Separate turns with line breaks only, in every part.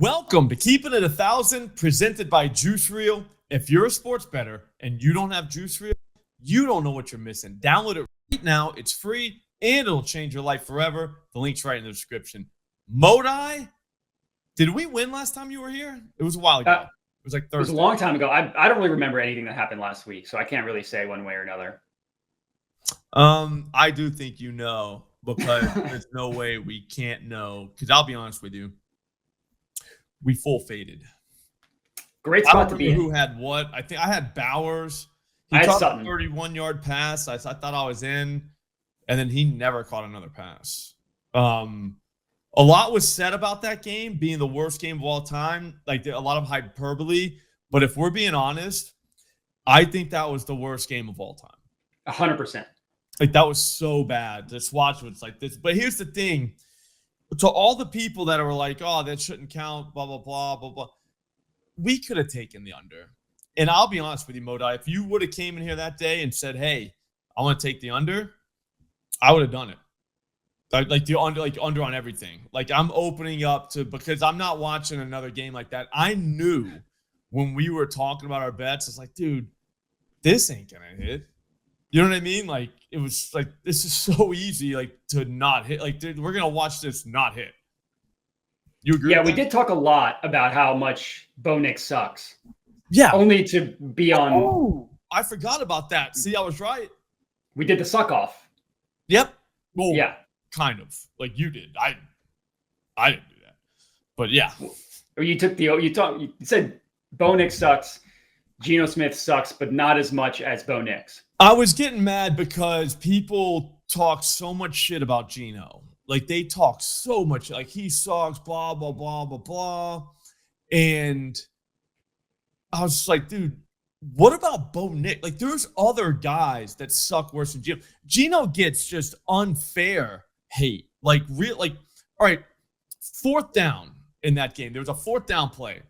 Welcome to Keeping It 1,000, presented by Juice Reel. If you're a sports bettor and you don't have Juice Reel, you don't know what you're missing. Download it right now. It's free, and it'll change your life forever. The link's right in the description. Modi, did we win last time you were here? It was a while ago. It was like Thursday.
It was a long time ago. I don't really remember anything that happened last week, so I can't really say one way or another.
I do think you know, because there's no way we can't know. Because I'll be honest with you, we full faded.
Great spot to be in.
Who had what? I think I had Bowers. He
I had
caught
Sutton.
a 31-yard pass. I thought I was in, and then he never caught another pass. A lot was said about that game being the worst game of all time, like a lot of hyperbole. But if we're being honest, I think that was the worst game of all time.
100%.
Like, that was so bad. Just watch what's like this. But here's the thing. To all the people that were like, oh, that shouldn't count, blah, blah, blah, blah, blah. We could have taken the under. And I'll be honest with you, Modi, if you would have came in here that day and said, hey, I want to take the under, I would have done it. Like the under on everything. Like, I'm opening up to, because I'm not watching another game like that. I knew when we were talking about our bets, it's like, dude, this ain't going to hit. You know what I mean? Like, it was like, this is so easy, like, to not hit. Like, dude, we're going to watch this not hit. You agree?
Yeah, we did talk a lot about how much Bo Nix sucks.
Yeah.
Only to be on.
Oh, I forgot about that. See, I was right.
We did the suck off.
Yep. Well,
yeah.
Kind of. Like you did. I didn't do that. But yeah.
Or you took you said Bo Nix sucks. Geno Smith sucks, but not as much as Bo Nix.
I was getting mad because people talk so much shit about Geno. Like, they talk so much, like, he sucks, blah, blah, blah, blah, blah. And I was just like, dude, what about Bo Nix? Like, there's other guys that suck worse than Geno. Geno gets just unfair hate. Like, all right, fourth down in that game. There was a fourth down play.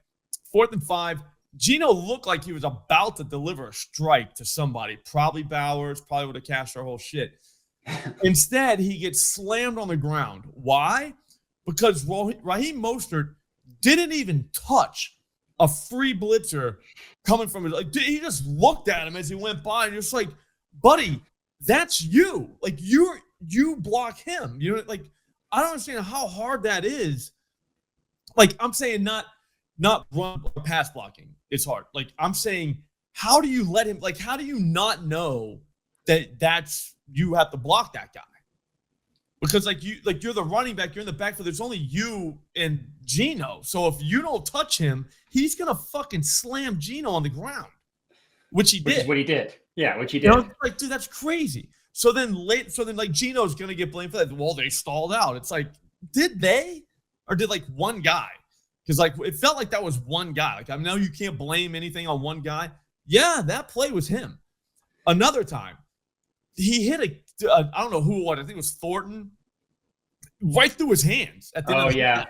4th and 5. Geno looked like he was about to deliver a strike to somebody. Probably Bowers. Probably would have cashed our whole shit. Instead, he gets slammed on the ground. Why? Because Raheem Mostert didn't even touch a free blitzer coming from his. Like, he just looked at him as he went by, and you're just like, buddy, that's you. Like, you block him. You know, like, I don't understand how hard that is. Like, I'm saying not run or pass blocking. It's hard. Like, I'm saying, how do you let him? Like, how do you not know that's you have to block that guy? Because you're the running back, you're in the backfield. There's only you and Geno. So if you don't touch him, he's gonna fucking slam Geno on the ground, which he did.
Which is what he did. Yeah, which he did.
You know, like, dude, that's crazy. So then like Geno's gonna get blamed for that. Well, they stalled out. It's like, did they, or did like one guy? Because like it felt like that was one guy. Like, I know you can't blame anything on one guy. Yeah, that play was him. Another time, he hit I don't know who it was. I think it was Thornton, right through his hands at the end of the game.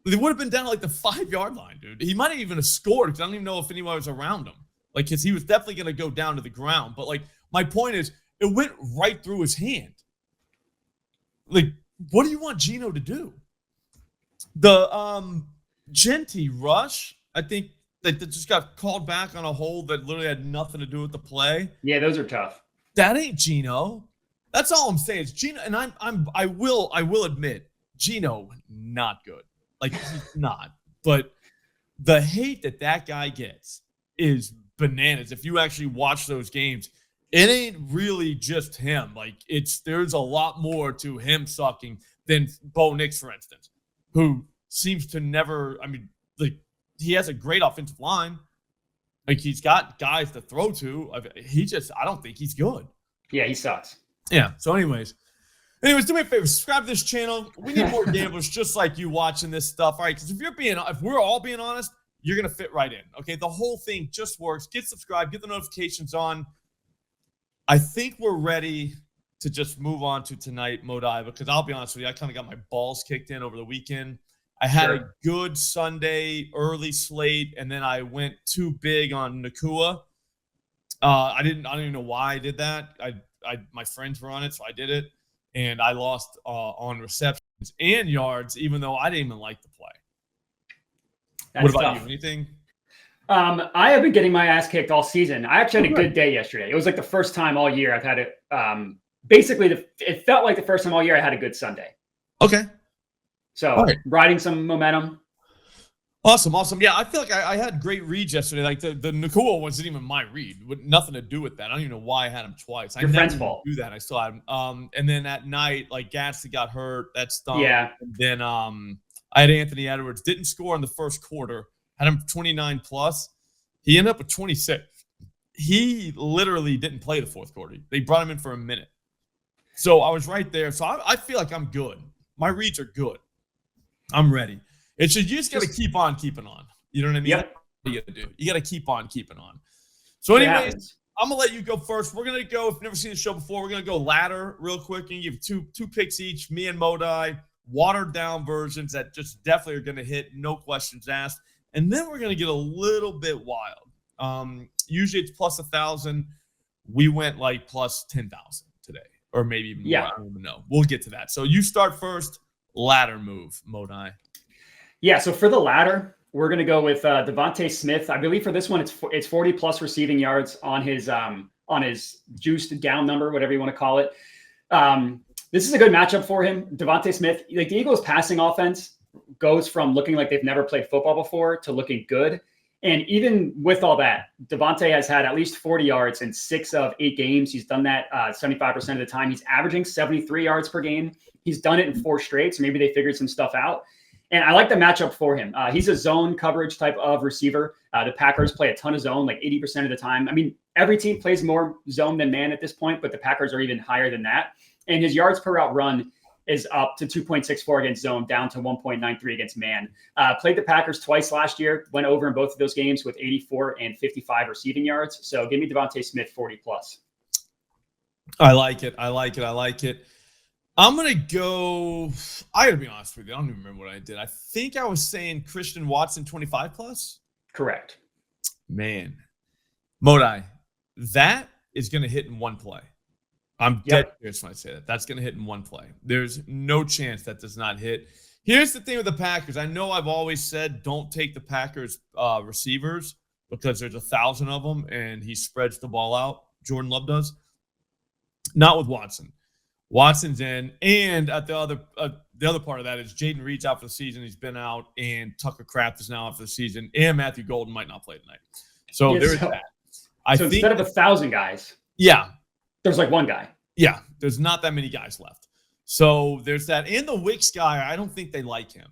They would have been down at like the 5-yard line, dude. He might have even scored, because I don't even know if anyone was around him. Like, because he was definitely going to go down to the ground. But like, my point is, it went right through his hand. Like, what do you want Geno to do? The Genty rush, I think that just got called back on a hold that literally had nothing to do with the play.
Yeah, those are tough.
That ain't Geno. That's all I'm saying. It's Geno, and I will admit, Geno, not good. Like, he's not. But the hate that guy gets is bananas. If you actually watch those games, it ain't really just him. Like, there's a lot more to him sucking than Bo Nix, for instance, who seems to never. I mean, like, he has a great offensive line. Like, he's got guys to throw to. I don't think he's good.
Yeah, he sucks.
Yeah. So anyways, do me a favor, subscribe to this channel. We need more gamblers just like you watching this stuff. All right, because if we're all being honest, you're gonna fit right in. Okay, the whole thing just works. Get subscribed, get the notifications on. I think we're ready to just move on to tonight, Modi, because I'll be honest with you, I kind of got my balls kicked in over the weekend. I had a good Sunday early slate, and then I went too big on Nakua. I don't even know why I did that. My friends were on it, so I did it, and I lost on receptions and yards, even though I didn't even like the play.
That's
what about
tough.
you? Anything?
I have been getting my ass kicked all season. I actually had a good day yesterday. It was like the first time all year I've had it. Basically, it felt like the first time all year I had a good Sunday.
Okay.
So riding some momentum.
Awesome. Yeah, I feel like I had great reads yesterday. Like the Nakua wasn't even my read. Nothing to do with that. I don't even know why I had him twice.
Your friend's fault.
Do that. I still had him. And then at night, like Gatsby got hurt. That stunk.
Yeah.
And then I had Anthony Edwards. Didn't score in the first quarter. Had him 29 plus. He ended up with 26. He literally didn't play the fourth quarter. They brought him in for a minute. So I was right there. So I feel like I'm good. My reads are good. I'm ready. You just got to keep on keeping on. You know what I mean?
Yep.
What you got to do? You got to keep on keeping on. So anyways, I'm going to let you go first. We're going to go, if you've never seen the show before, we're going to go ladder real quick and give two picks each, me and Modai, watered down versions that just definitely are going to hit, no questions asked. And then we're going to get a little bit wild. Usually it's plus 1,000. We went like plus 10,000 today, or maybe even more. I don't even know. We'll get to that. So you start first. Ladder move, Modai.
Yeah, so for the ladder, we're going to go with Devontae Smith. I believe for this one, it's 40 plus receiving yards on his juiced down number, whatever you want to call it. This is a good matchup for him. Devontae Smith, like the Eagles' passing offense goes from looking like they've never played football before to looking good. And even with all that, Devontae has had at least 40 yards in 6 of 8 games. He's done that 75% of the time. He's averaging 73 yards per game. He's done it in 4 straight, so maybe they figured some stuff out. And I like the matchup for him. He's a zone coverage type of receiver. The Packers play a ton of zone, like 80% of the time. I mean, every team plays more zone than man at this point, but the Packers are even higher than that. And his yards per route run is up to 2.64 against zone, down to 1.93 against man. Played the Packers twice last year, went over in both of those games with 84 and 55 receiving yards. So give me Devontae Smith 40 plus.
I like it. I'm going to go, I got to be honest with you. I don't even remember what I did. I think I was saying Christian Watson 25 plus.
Correct.
Man. Modai, that is going to hit in one play. I'm dead serious when I say that. That's going to hit in one play. There's no chance that does not hit. Here's the thing with the Packers. I know I've always said don't take the Packers receivers because there's 1,000 of them and he spreads the ball out. Jordan Love does. Not with Watson. Watson's in, and at the other part of that is Jaden Reed's out for the season. He's been out, and Tucker Kraft is now out for the season, and Matthew Golden might not play tonight. So there's that.
So instead of 1,000 guys, there's like one guy.
Yeah, there's not that many guys left. So there's that. And the Wicks guy, I don't think they like him.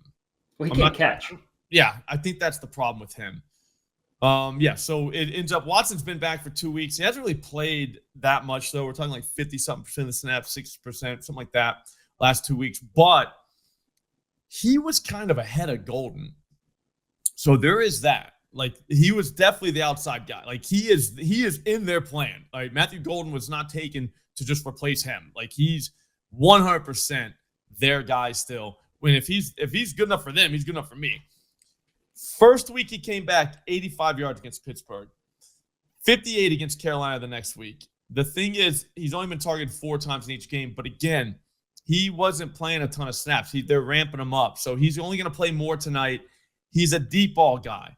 Well, he can't catch.
Yeah, I think that's the problem with him. So it ends up Watson's been back for 2 weeks. He hasn't really played that much, though. We're talking like 50-something% of the snaps, 60%, something like that, last 2 weeks. But he was kind of ahead of Golden. So there is that. Like, he was definitely the outside guy. Like, he is in their plan. Like, Matthew Golden was not taken to just replace him. Like, he's 100% their guy still. When if he's good enough for them, he's good enough for me. First week he came back 85 yards against Pittsburgh, 58 against Carolina the next week. The thing is, he's only been targeted 4 times in each game. But again, he wasn't playing a ton of snaps. They're ramping him up. So he's only going to play more tonight. He's a deep ball guy.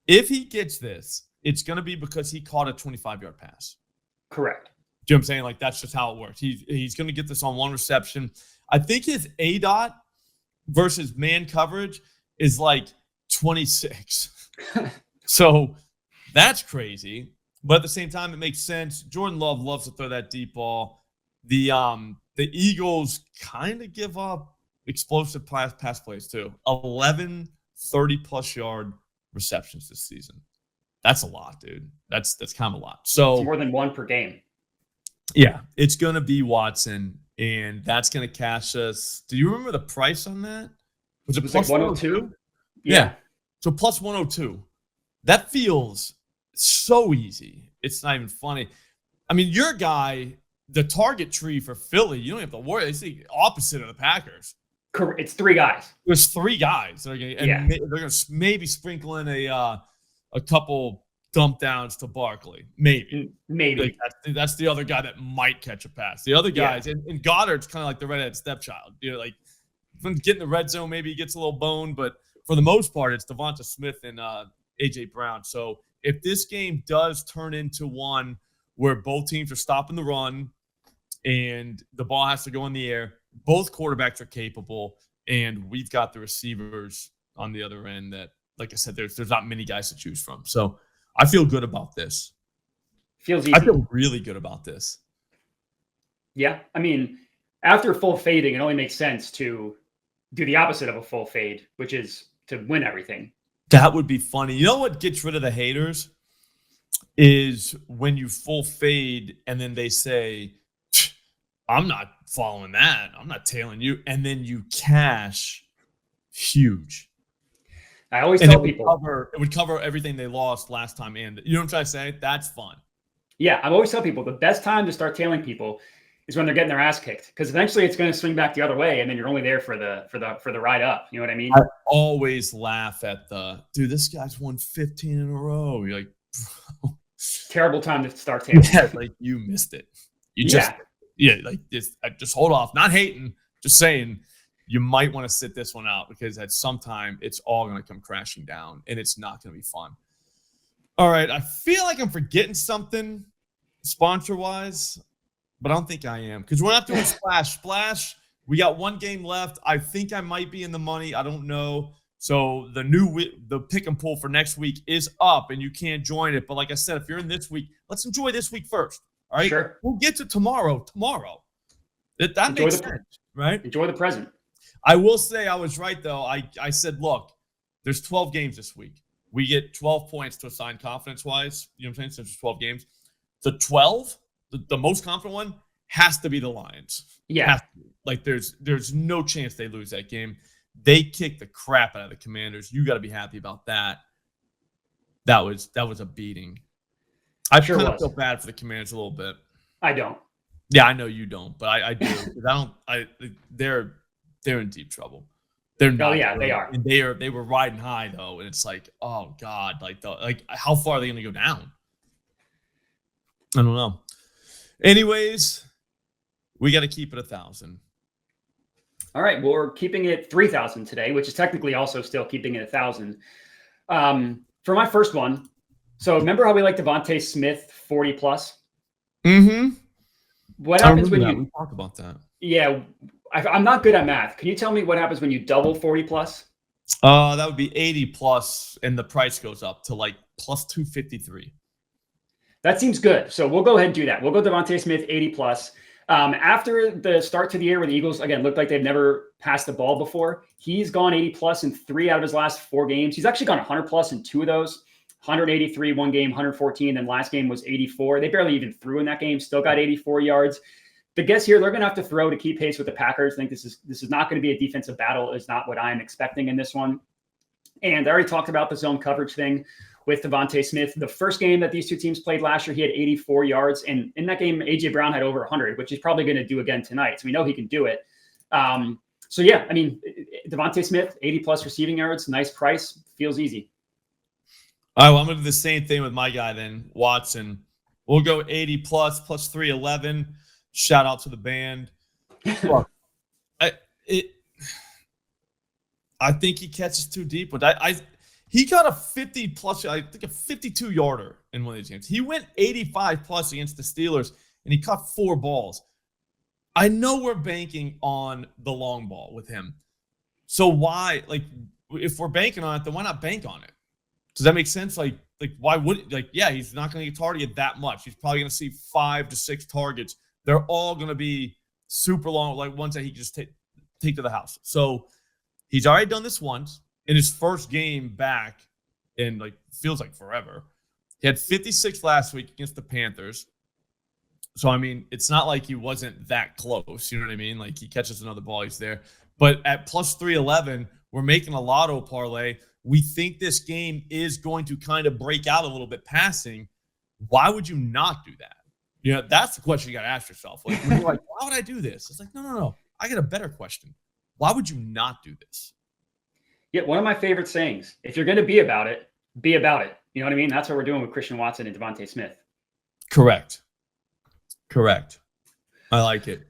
If he gets this, it's going to be because he caught a 25-yard pass.
Correct.
Do you know what I'm saying? Like, that's just how it works. He's going to get this on one reception. I think his ADOT versus man coverage is like 26. So that's crazy. But at the same time, it makes sense. Jordan Love loves to throw that deep ball. The Eagles kind of give up explosive pass plays too. 11 30-plus yard receptions this season. That's a lot, dude. That's kind of a lot. So
it's more than 1 per game.
Yeah, it's going to be Watson, and that's going to cash us. Do you remember the price on that? Was it plus
like 102?
Yeah. So plus 102. That feels so easy. It's not even funny. I mean, your guy, the target tree for Philly, you don't have to worry. It's the opposite of the Packers.
It's 3 guys.
There's 3 guys. They're going to maybe sprinkle in a couple dump downs to Barkley. Maybe. Like that's the other guy that might catch a pass. The other guys, and Goddard's kind of like the redheaded stepchild. You know, like when getting the red zone, maybe he gets a little bone, but for the most part, it's Devonta Smith and A.J. Brown. So if this game does turn into one where both teams are stopping the run and the ball has to go in the air, both quarterbacks are capable, and we've got the receivers on the other end that, like I said, there's not many guys to choose from. So I feel good about this.
Feels easy.
I feel really good about this.
Yeah. I mean, after full fading, it only makes sense to do the opposite of a full fade, which is to win everything.
That would be funny. You know what gets rid of the haters is when you full fade and then they say, I'm not following that. I'm not tailing you. And then you cash huge.
I always tell people
it would cover everything they lost last time. And you know what I'm trying to say? That's fun.
Yeah. I always tell people the best time to start tailing people is when they're getting their ass kicked, because eventually it's going to swing back the other way, and then you're only there for the ride up. You know what I mean?
I always laugh at dude, this guy's won 15 in a row. You're like, bro.
Terrible time to start tailing.
Yeah, like you missed it. You just like just hold off. Not hating, just saying you might want to sit this one out because at some time it's all going to come crashing down and it's not going to be fun. All right, I feel like I'm forgetting something sponsor-wise. But I don't think I am, because we're not doing Splash. We got one game left. I think I might be in the money. I don't know. So the pick and pull for next week is up, and you can't join it. But like I said, if you're in this week, let's enjoy this week first. All right?
Sure.
We'll get to tomorrow. That makes sense, right?
Enjoy the present.
I will say I was right, though. I said, look, there's 12 games this week. We get 12 points to assign confidence-wise. You know what I'm saying? Since there's 12 games. The 12, the most confident one, has to be the Lions.
Yeah.
Like, there's no chance they lose that game. They kicked the crap out of the Commanders. You got to be happy about that. That was a beating. I kind of feel bad for the Commanders a little bit.
I don't.
Yeah, I know you don't, but I do. They're in deep trouble. They're not.
Oh yeah, they are.
And they were riding high though, and it's like, oh God, like how far are they going to go down? I don't know. Anyways, we got to keep it 1,000.
All right, well, we're keeping it 3,000 today, which is technically also still keeping it 1,000. For my first one, so remember how we like Devonta Smith 40 plus?
Mm-hmm.
What happens when
we talk about that?
Yeah, I'm not good at math. Can you tell me what happens when you double 40 plus?
That would be 80 plus, and the price goes up to like plus 253.
That seems good. So we'll go ahead and do that. We'll go Devonta Smith 80 plus. After the start to the year where the Eagles, again, looked like they've never passed the ball before, he's gone 80 plus in 3 out of his last 4 games. He's actually gone 100 plus in 2 of those. 183 one game, 114, then last game was 84. They barely even threw in that game, still got 84 yards. The guess here, they're going to have to throw to keep pace with the Packers. I think this is not going to be a defensive battle. Is not what I'm expecting in this one. And I already talked about the zone coverage thing with Devonta Smith. The first game that these two teams played last year, he had 84 yards. And in that game, A.J. Brown had over 100, which he's probably going to do again tonight. So we know he can do it. So yeah, I mean, Devonta Smith, 80 plus receiving yards, nice price, feels easy.
All right, well, I'm going to do the same thing with my guy then, Watson. We'll go 80 plus 311. Shout out to the band. Look, I think he catches too deep, but he got a 50 plus, I think a 52 yarder in one of these games. He went 85 plus against the Steelers, and he caught 4 balls. I know we're banking on the long ball with him. So why, like, if we're banking on it, then why not bank on it? Does that make sense? Like why would, like, yeah, he's not going to get targeted that much. He's probably going to see 5 to 6 targets. They're all going to be super long, like ones that he can just take to the house. So he's already done this once in his first game back in, like, feels like forever. He had 56 last week against the Panthers. So, I mean, it's not like he wasn't that close. You know what I mean? Like, he catches another ball, he's there. But at plus 311, we're making a lotto parlay. We think this game is going to kind of break out a little bit passing. Why would you not do that? You know, that's the question you got to ask yourself. Like, when you're like, why would I do this? It's like, no. I got a better question. Why would you not do this?
Yeah, one of my favorite sayings, if you're going to be about it, be about it. You know what I mean? That's what we're doing with Christian Watson and Devonta Smith.
Correct. I like it.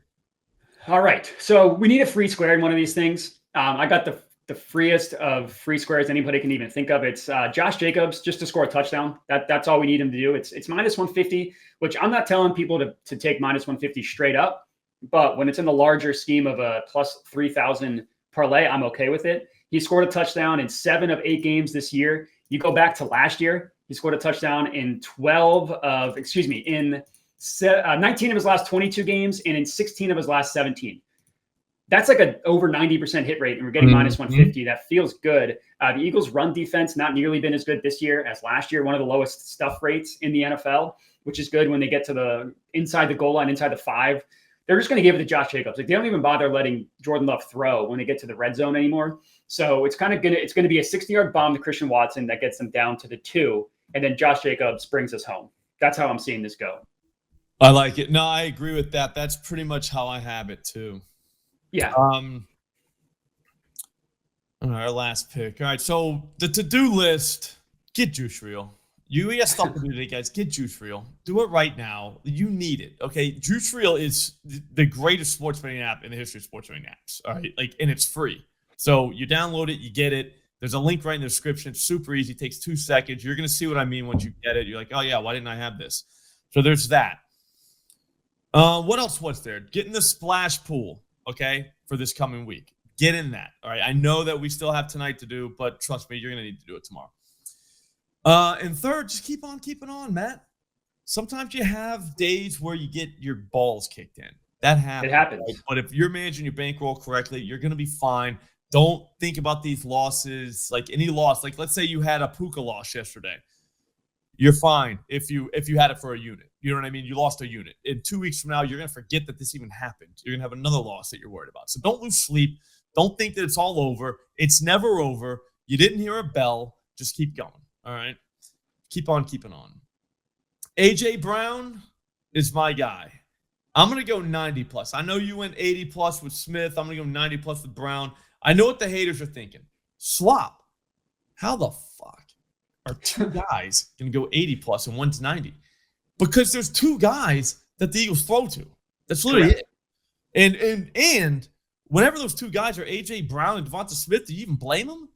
All right. So we need a free square in one of these things. I got the freest of free squares anybody can even think of. It's Josh Jacobs just to score a touchdown. That's all we need him to do. It's minus 150, which I'm not telling people to take minus 150 straight up, but when it's in the larger scheme of a plus 3,000 parlay, I'm okay with it. He scored a touchdown in 7 of 8 games this year. You go back to last year, he scored a touchdown in 19 of his last 22 games and in 16 of his last 17. That's like an over 90% hit rate, and we're getting minus 150. That feels good. The Eagles' run defense not nearly been as good this year as last year. One of the lowest stuff rates in the NFL, which is good when they get to the inside the goal line, inside the 5. They're just going to give it to Josh Jacobs. Like, they don't even bother letting Jordan Love throw when they get to the red zone anymore. So it's going to be a 60-yard bomb to Christian Watson that gets them down to the 2, and then Josh Jacobs brings us home. That's how I'm seeing this go.
I like it. No, I agree with that. That's pretty much how I have it too.
Yeah.
All right, our last pick. All right, so the to-do list, get Juice Reel. We got stuff to do today, guys. Get Juice Reel. Do it right now. You need it, okay? Juice Reel is the greatest sports betting app in the history of sports betting apps, all right? And it's free. So you download it, you get it. There's a link right in the description. It's super easy. It takes 2 seconds. You're going to see what I mean once you get it. You're like, oh, yeah, why didn't I have this? So there's that. What else was there? Get in the splash pool, okay, for this coming week. Get in that, all right? I know that we still have tonight to do, but trust me, you're going to need to do it tomorrow. And third, just keep on keeping on, Matt. Sometimes you have days where you get your balls kicked in. That happens.
It happens.
Right? But if you're managing your bankroll correctly, you're going to be fine. Don't think about these losses, like any loss. Like, let's say you had a Puka loss yesterday. You're fine if you had it for a unit. You know what I mean? You lost a unit. In 2 weeks from now, you're going to forget that this even happened. You're going to have another loss that you're worried about. So don't lose sleep. Don't think that it's all over. It's never over. You didn't hear a bell. Just keep going. All right? Keep on keeping on. A.J. Brown is my guy. I'm going to go 90+. I know you went 80+ with Smith. I'm going to go 90+ with Brown. I know what the haters are thinking. Slop. How the fuck are 2 guys going to go 80+ and one's 90? Because there's 2 guys that the Eagles throw to. That's literally it. And whenever those 2 guys are A.J. Brown and Devonta Smith, do you even blame them?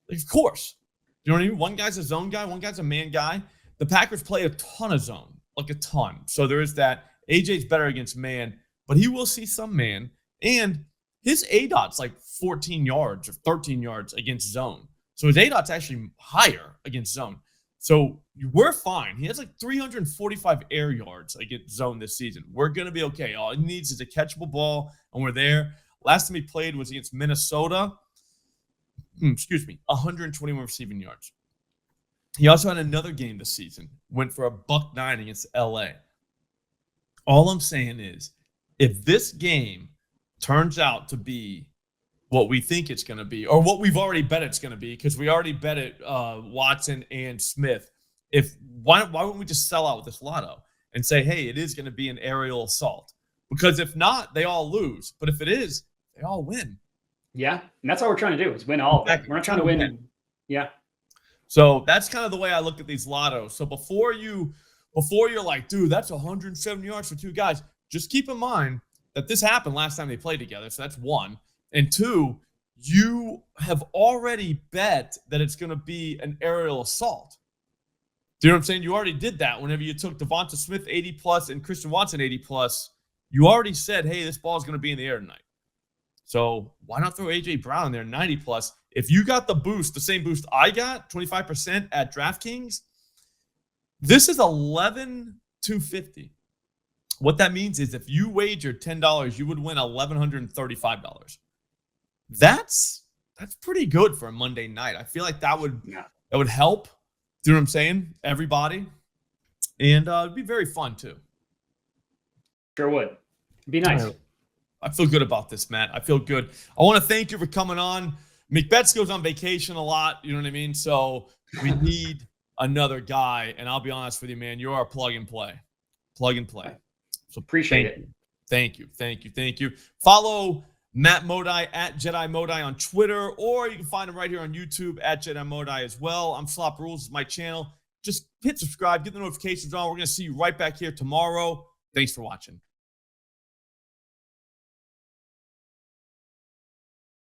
Like, of course. You know what I mean? One guy's a zone guy, one guy's a man guy. The Packers play a ton of zone, like a ton. So there is that. AJ's better against man, but he will see some man. And his ADOT's like 14 yards or 13 yards against zone. So his ADOT's actually higher against zone. So we're fine. He has like 345 air yards against zone this season. We're going to be okay. All he needs is a catchable ball, and we're there. Last time he played was against Minnesota. 121 receiving yards. He also had another game this season. Went for a $109 against LA. All I'm saying is, if this game turns out to be what we think it's going to be, or what we've already bet it's going to be, because we already bet it Watson and Smith, why wouldn't we just sell out with this lotto and say, hey, it is going to be an aerial assault? Because if not, they all lose. But if it is, they all win.
Yeah, and that's all we're trying to do is win all of it. We're not trying to win. Yeah.
So that's kind of the way I look at these lottos. So before you're like, dude, that's 170 yards for 2 guys, just keep in mind that this happened last time they played together. So that's 1. And 2, you have already bet that it's going to be an aerial assault. Do you know what I'm saying? You already did that whenever you took Devonta Smith 80+ and Christian Watson 80+. You already said, hey, this ball is going to be in the air tonight. So why not throw A.J. Brown in there 90+? If you got the boost, the same boost I got, 25% at DraftKings, this is 11,250. What that means is if you wagered $10, you would win $1,135. That's pretty good for a Monday night. I feel like that would help. Do you know what I'm saying? Everybody. And it'd be very fun too.
Sure would. It'd be nice.
I feel good about this, Matt. I feel good. I want to thank you for coming on. McBets goes on vacation a lot. You know what I mean? So we need another guy. And I'll be honest with you, man, you're our plug and play. Plug and play. So
appreciate it.
Thank you. Follow Matt Modi at Jedi Modi on Twitter, or you can find him right here on YouTube at Jedi Modi as well. I'm Slop Rules, is my channel. Just hit subscribe, get the notifications on. We're going to see you right back here tomorrow. Thanks for watching.